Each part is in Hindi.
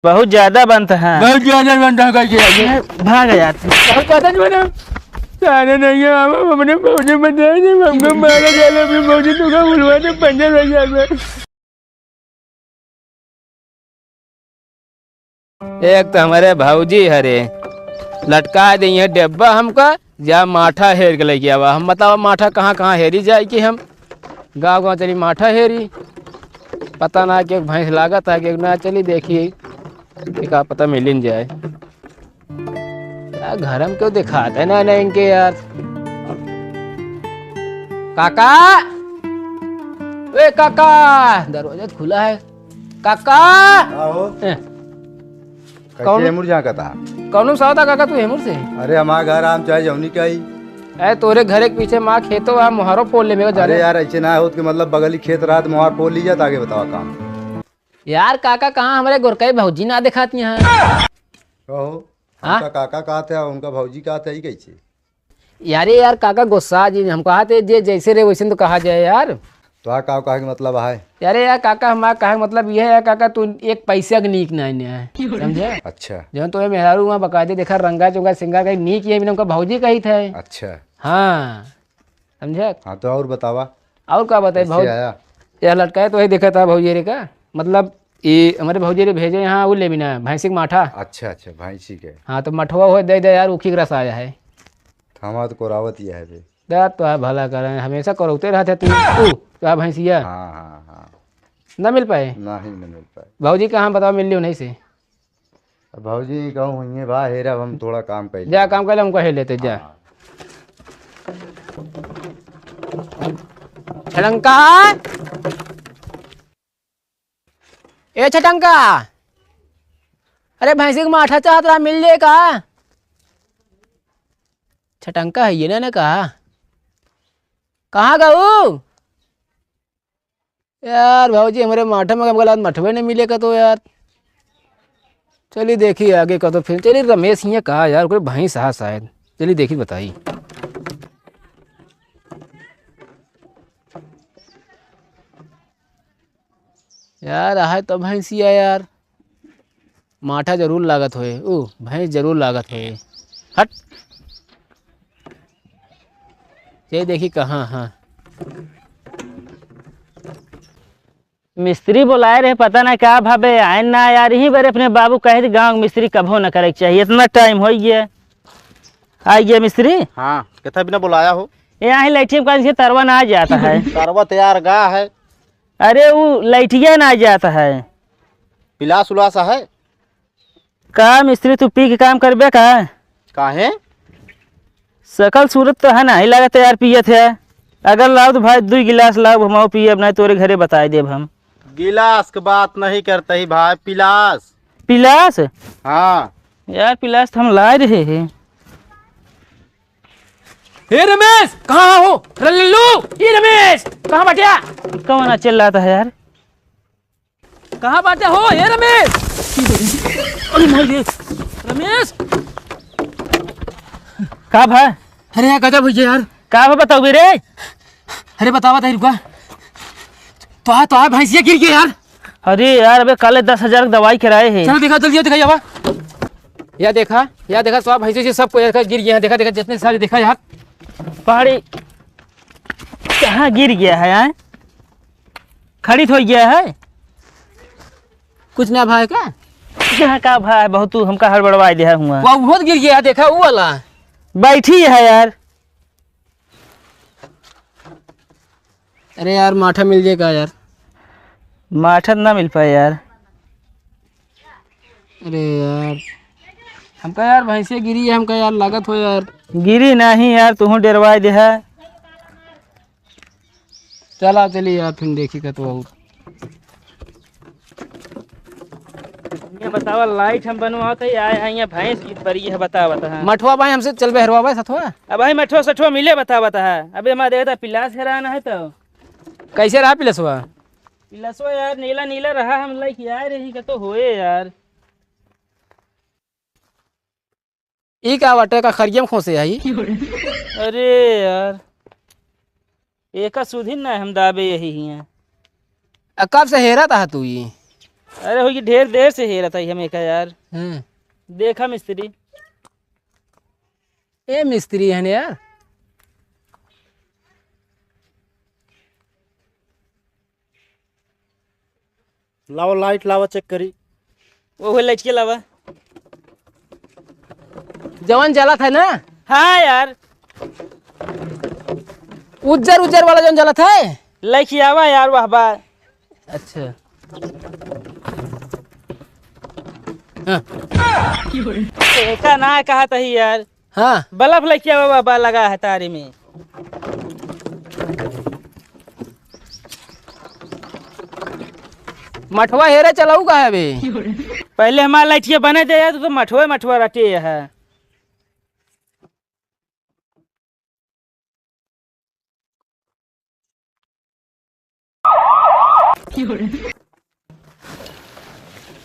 बहुत ज्यादा बनता है। बहुत ज्यादा बनता है। कैसे भाग जाते बहुत ज्यादा नहीं बना सारे नहीं है। हमने फौजी बताया नहीं, हमको मारा जाए अपने फौजी तो का बुलवा दे 15,000 में। एक तो हमारे भाऊजी हरे लटका दिए डिब्बा हमका या माठा हेर के लेके आवा। हम बताओ माठा कहाँ कहाँ हेरी जाए कि हम गाँव गाँव चली माठा हेरी पता ना कि भैंस लागत है कि ना चली देखिए क्या पता मिल न जाए। यार घर हम क्यों दिखाते ना नहीं इनके यार। काका ए काका दरवाजा खुला है। काका कौन हेमुर जहाँ का था? कौन सा होता काका तू हेमुर से? अरे हमारा घर आम चाहे जौनी का ही। अरे तोरे घर के पीछे माँ खेतो है मुहारो पोल ले मेरे। अरे यार ऐसे ना हो कि मतलब बगली खेत रहा तो मुहार पोल लीजिए। आगे बताओ काम। यार काका कहाँ हमारे गोरकई भौजी ना दिखाती हैं। कहो हाँ? उनका काका कहा था उनका भौजी कहा था कैसे? यार काका गुस्सा जी हम कहा थे जे जैसे रे वैसे तो कहा जाए यार। तो आ कहा के मतलब है? यार काका हमारा कहा मतलब ये है काका तू एक पैसा के नीक नहीं है समझे। अच्छा जो तो मेहरारू वहाँ बकायदे देखा रंगा चुंगा सिंगा का नीक ये उनका भौजी कही थे। अच्छा हाँ समझे। हाँ तो और बतावा और क्या बताए कैसे भौजी आया? यार लटकाए तो वही देखा था भौजी रे का मतलब ये हमारे भौजी रे भेजे यहाँ वो ले बिना भैंसी का माठा। अच्छा अच्छा भैंसी के। हाँ तो मठवा हो दे दे यार उखी का रस आया है। हमारा तो कोरावत ये है बे। दाद तो है भला कर हमेशा करौते रहते तू क्या भैंसिया हाँ हाँ हाँ न मिल पाए। ना ही न मिल पाए। भौजी कहाँ बताओ मिल लियो नहीं से। भौजी कहूँ हुई बा हेरा हम थोड़ा काम कर जा काम कर हमको हे लेते जा। छटंका ए छटंका अरे भैंसी का माठा चाहत रहा मिल जाएगा। छटंका है ये ना कहा कहाँ गऊ यार भाजी हमारे माठा में गला मठवे नहीं मिलेगा तो यार चलिए देखिए आगे का तो फिर चलिए रमेश ये कहा यार कोई भैंस है शायद चलिए देखिए बताइए। यार आहे तो भैंसिया यार माठा जरूर लागत होए ओ भैंस जरूर लागत होए हट ये देखी कहाँ। हाँ मिस्त्री बुलाए रहे पता ना क्या भावे आए ना यार यही बारे अपने बाबू कहे थे गाँव मिस्त्री कभो न करे चाहिए इतना टाइम हो गया। आ गया मिस्त्री। हाँ कितना बिना बुलाया हो? यहाँ ही लैठी का तरवा ना आ जाता है। सरवा तैयार गा है। अरे वो लैठिया ना आ जाता है। पिलास उलासा है का मिस्त्री तू पी के काम करबे का? काहे? सकल सूरत तो है ना ही लगा तैयार पिए थे। अगर लाओ तो भाई 2 गिलास लाओ हम पिए अपना तोरे घरे बताए देव हम। गिलास की बात नहीं करते ही भाई पिलास। पिलास? हाँ यार पिलास तो हम ला रहे हैं। हे रमेश कहाँ हो? लल्लू ये रमेश कहाँ बैठा? कौन चल रहा था यार? कहाँ बैठे हो हे रमेश? रमेश का भा? अरे यार गजब भैया यार का भा बताओ रे? अरे बतावा था रुका तो भैंसिया गिर गई यार। अरे यार अबे कल 10,000 की दवाई कराए हैं। चलो देखा जल्दी दिखाई आवा। या देखा सब भैंसे से सब गिर गया देखा जितने सारे देखा यार। पहाड़ी कहाँ गिर गया है यार? खड़ी हो गया है कुछ ना भाई का यहाँ का भाई बहुत तू हमका हड़बड़वा दिया हुआ। वो बहुत गिर गया देखा वो वाला बैठी है यार। अरे यार माठा मिल जाएगा यार। माठा ना मिल पाए यार। अरे यार हमका यार भैंसे गिरी है हमका यार लागत हो यार। गिरी नहीं यार तू डरवाए दे है। चला चलिए यार फिर देखिएगा तो ये बतावा लाइट हम बनवाते आए यहाँ भैंस की परी है बता मठवा भाई हमसे चल बहरवा भाई सथवा। अब भाई मठो सठो मिले बता अबे हमारे देखा पिलास हेराना है तो कैसे रहा पिलसवा? पिलसवा यार नीला नीला रहा हम लाइक यार रही का तो होए यार। ये क्या वाटे का खरियम खोसे आई? अरे यार एक सुधी ना हम दाबे यही हैं। कब से हेरा था तू ये? अरे हो ढेर देर से हेरा था हमें का यार। हम्म। देखा मिस्त्री। ए मिस्त्री है ना यार। लाओ लाइट लावा चेक करी। वो लाइट के अलावा जवान जला था ना। हाँ यार उज्जर उज्जर वाला जवान जला था। लाइट आवा यार वाह बा। अच्छा हाँ। देखा ना कहा था ही यार। हाँ बल्ब लाइट आवा वाह बा लगा है तारे में। मठवा हेरा चलाऊ का है अभी। पहले हमारा लाइटिया बने दे यार तो मठवा मठवा रटे है।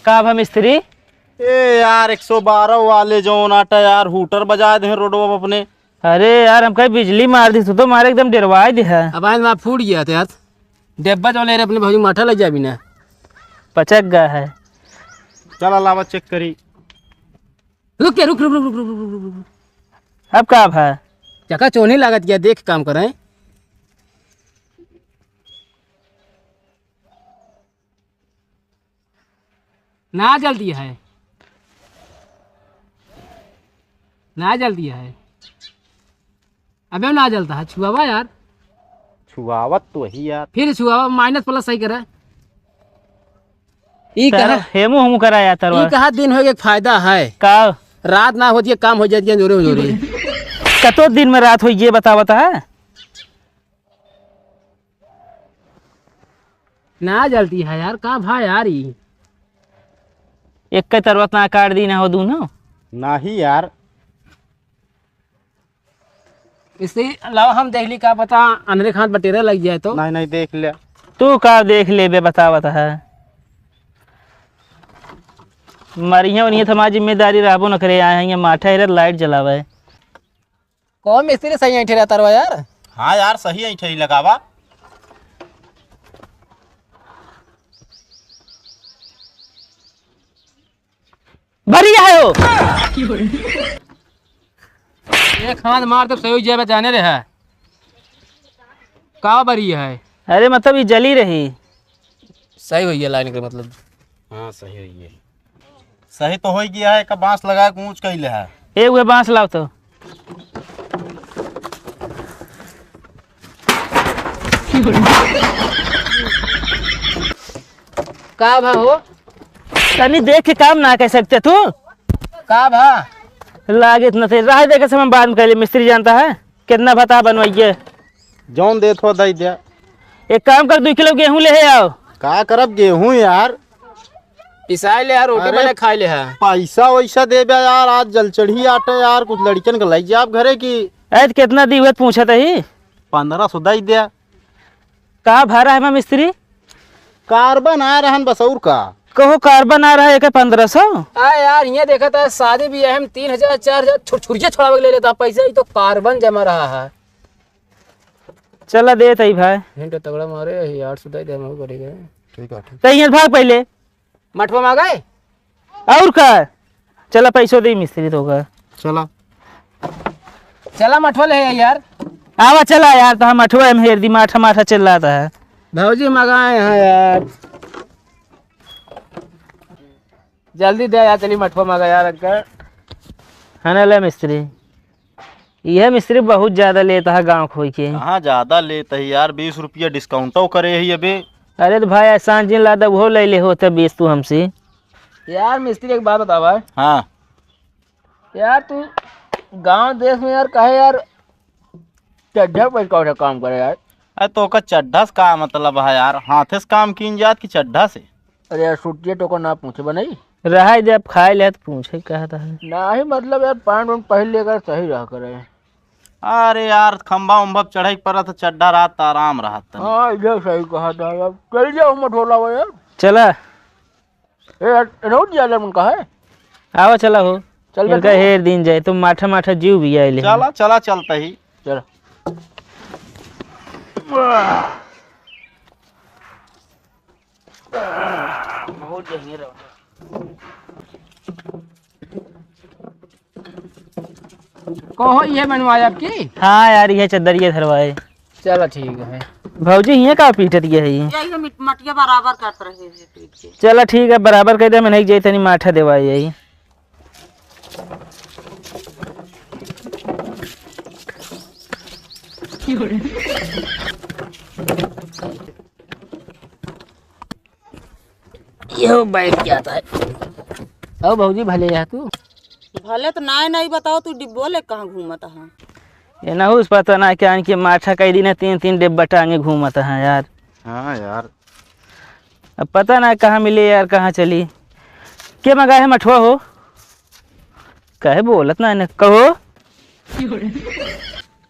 का भा मिस्त्री। ए यार 112 वाले जो नाटा यार हूटर बजा दे रोडवा पे अपने। अरे यार हम कहीं बिजली मार दी तो मारे एकदम डरवा दे है। अब आज वहाँ फूट गया था यार। डिब्बा जो ले रहे अपने भाई माठा लग जाए बिना। पचक गया है। चला लावा चेक करी। रुक के रुक रुक रुक रुक रुक रुक रुक रुक। अब का भा चका चोनी लागत गया देख काम करें। ना जल्दी है ना जल्दी है। अबे ना जलता है छुआवा यार। छुआवत तो वही यार। फिर छुआवा माइनस प्लस सही करे। ई कहा हेमू हमू कराया तरवा। ई कहा दिन हो एक फायदा है। का रात ना होती है काम हो जाती है जोरे जोरे। कतो दिन में रात हो ये बता है। ना जलती है यार का भाई यार। ई एक के तरवा ना काट दी ना हो दू ना। नहीं यार। इससे अलावा हम देख ली का पता अंधेरे खान बटेरा लग जाए तो। नहीं नहीं देख लिया। तू का देख ले बे बतावत है। मरिया उन्हीं हमारी जिम्मेदारी रहबो न करे आए हैं माठा हेर लाइट जलावे। कौन मिस्त्री सही ऐठे रहता रहा यार। हाँ यार सही है ही लगावा। बढ़िया है वो। एक हाथ मार तो सही जाए जाने रहा का बरी है। अरे मतलब ये जली रही। सही हुई है लाइन के मतलब। हाँ सही है ये। सही तो हो गया है। का बांस लगा के ऊंच कैले है। एक वे बांस लाओ तो। का भा हो तनी देख के काम ना कर सकते तू। का भा लागे इतना से राह देखे समय बाद में कर मिस्त्री जानता है कितना बता बनवाइए। जौन दे थो दे दिया। एक काम कर 2 किलो गेहूं ले आओ। का करब गेहूं यार। पिसाई ले यार रोटी अरे बने खाई ले है। पैसा वैसा दे बे यार। आज जल चढ़ी आटे यार कुछ लड़कन के लाई जाब घरे की। ऐत कितना दी हुए पूछा ही। 1500 दे दिया। का भाड़ा है मैं मिस्त्री। कार्बन आ रहन बसौर का। कहो कार्बन आ रहा है 1500। आ यार ये देखा था शादी भी है हम 3000 4000 छुरिया छोड़ा ले लेता पैसा। ही तो कार्बन जमा रहा है। चला दे तई भाई। हिंट तगड़ा मारे यार सुधाई दे हम करेगा। ठीक है। तई भाग पहले मठवा मांगे और का। चला पैसों दे मिस्त्री तो का। चला चला मठवा ले यार। आवा चला यार तो हम अठवा में हेर दी माठा माठा चल रहा था। भौजी मंगाए हैं यार जल्दी दे यार। चली मठवा मंगा यार अंकल। है ना ले मिस्त्री। यह मिस्त्री बहुत ज्यादा लेता है गांव खोई के। कहाँ ज्यादा लेते है यार। 20 रुपया डिस्काउंटो करे है अबे। अरे तो भाई एहसान जिन लादा वो ले ले होता 20 तू हमसे। यार मिस्त्री एक बात बता भाई। हाँ यार तू गांव देश में यार कहे यार चड्ढा पर कौन काम करे यार। अरे तो का चड्ढा से का मतलब है यार। हाथे से काम कीन जात की चड्ढा से। अरे यार छुट्टी तो को ना पूछे बनाई रहा जब खाए ले तो पूछे कहता है। ना ही मतलब यार पैंट वैंट पहन लेकर सही रह करे। अरे यार खंबा उम्बा चढ़ाई पर था चड्ढा रात आराम रहा था। हाँ ये सही कहा था यार। चल जाओ मठोला वो यार। चला यार रोड जाले मन का है। आवा चला हो। चल इनका हेर दिन जाए तो माठा माठा जीव भी आए ले। चला चला चलता ही। चल बहुत जहिए रहो। कहो ये बनवाए आपकी? हाँ यार ये चद्दरिए धरवाए। चलो ठीक है। भौजी यहाँ का पीटत ये है। यही मटिया बराबर करत रहे हैं पीट के। चलो ठीक है बराबर कर दे, मैं नहीं जाई तनी माठा देवाई यही। यो बैठ क्या था। अब भौजी भले जा तू। भले तो नहीं बताओ तू डिब्बो ले कहाँ घूमता है। ये ना उस पता ना क्या इनके माठा कई दिन 3-3 डिब्बा टांगे घूमता है यार। हाँ यार अब पता ना कहाँ मिले यार, कहाँ चली। क्या मंगाए है मठुआ हो? कहे बोलत ना इन्हें कहो।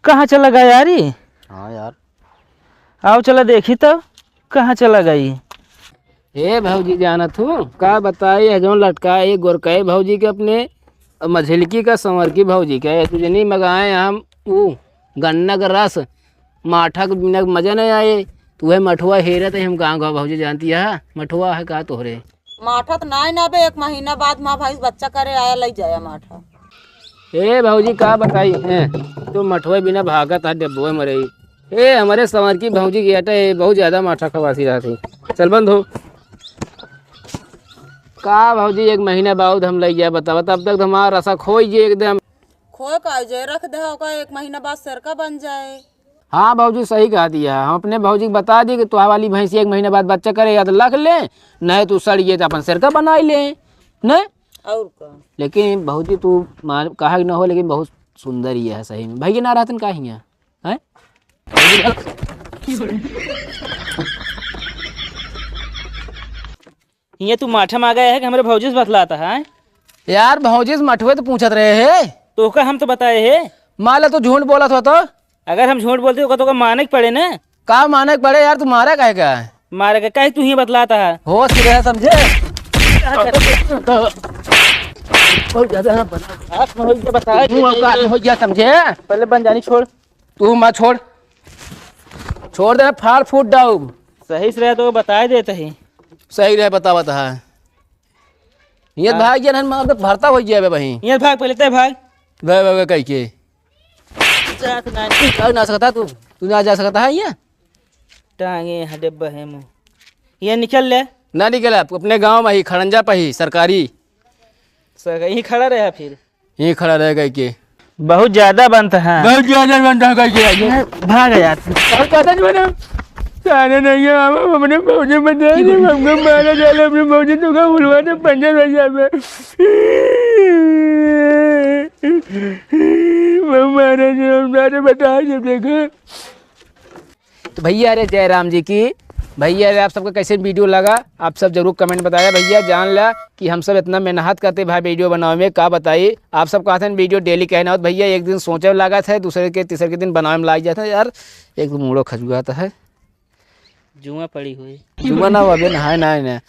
कहाँ चला गया यार ये? हाँ यार आओ चला देखी तब कहाँ चला गई। ए भौजी जाना तू का बताए है जो लटकाए गोरकाए भौजी के अपने मझिलकी का संवर की भौजी के तुझे नहीं मंगाए हम वो गन्ना का रस माठा के बिना मजा नहीं आए। तू है मठुआ हेरत है हम गाँव गाँव भौजी जानती है मठुआ है का तोहरे। माठा तो नहीं ना बे, 1 महीना बाद माँ भाई बच्चा करे आया लग जाया माठा। ए भौजी का बताई है तो मठुआ बिना भागत है डब्बो मरे। ए हमारे संवर की भौजी की हटा बहुत ज्यादा माठा खवासी रहा थी। चल बंद हो का भौजी 1 महीना बाद हम लग गया बता तब तक हमारा रसा खोई जे एकदम। खोए का जे रख दे होगा 1 महीना बाद सरका बन जाए। हाँ भौजी सही कहा दिया। हम अपने भौजी को बता दी कि तुहा वाली भैंसी 1 महीना बाद बच्चा करेगा तो रख ले, नहीं तो सड़िए तो अपन सिरका बना ले नहीं। और का लेकिन भौजी तू मान कहा कि न हो लेकिन बहुत सुंदर ही है सही में। भैया ना रहतन का ही है ये तू माठा मांगा है कि हमारे भौजी से बतलाता है। यार भौजी से मठुए तो पूछत रहे है तो का हम तो बताए है। माला तो झूठ बोला था तो अगर हम झूठ बोलते हो तो माने के पड़े ना। का माने पड़े यार तू मारा काहे का मारे का कहीं तू ही बतलाता है। होश से रह समझे। बहुत ज्यादा बताए हो गया समझे। पहले बन जानी छोड़। तू मत छोड़ दे फाड़ फूट डाउब। सही से रहे तो बताए देते ही। सही रहे बता है ये भाग गया ना भरता हो गया भाई। ये भाग पहले तय भाग। वे कह के ना सकता तू ना जा सकता है ये टांगे यहाँ डिब्बा है मुँह ये निकल ले ना निकला अपने गांव में ही खड़ंजा पे ही सरकारी यही खड़ा रहा फिर यही खड़ा रह गए के बहुत ज्यादा बनता है। बहुत ज्यादा बनता है भाग यार नहीं है अपने भौजी बताया हमको मारा जाला अपने भौजी तो का बुलवा दे 15 में मारा बता जब देखो। तो भैया अरे जय राम जी की भैया अरे आप सबका कैसे वीडियो लगा आप सब जरूर कमेंट बताया। भैया जान ला कि हम सब इतना मेहनत करते भाई वीडियो बनाने में का बताइए। आप सब कहते हैं वीडियो डेली कहना हो भैया एक दिन सोचे लगा था दूसरे के तीसरे के दिन बनाने में लग जाता है यार एक तो मूड़ो खजुआता है जुआ पड़ी हुई जुआ ना अभी नहाए ना।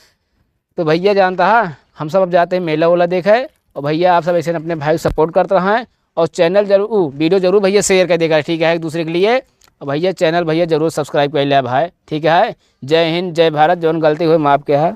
तो भैया जानता है हम सब अब जाते हैं मेला वेला देखा है और भैया आप सब ऐसे अपने भाई को सपोर्ट करते हैं और चैनल जरूर वीडियो जरूर भैया शेयर कर देगा ठीक है एक दूसरे के लिए। और भैया चैनल भैया जरूर सब्सक्राइब कर लिया भाई ठीक है। जय हिंद जय भारत जौन गलती हुई माफ के है।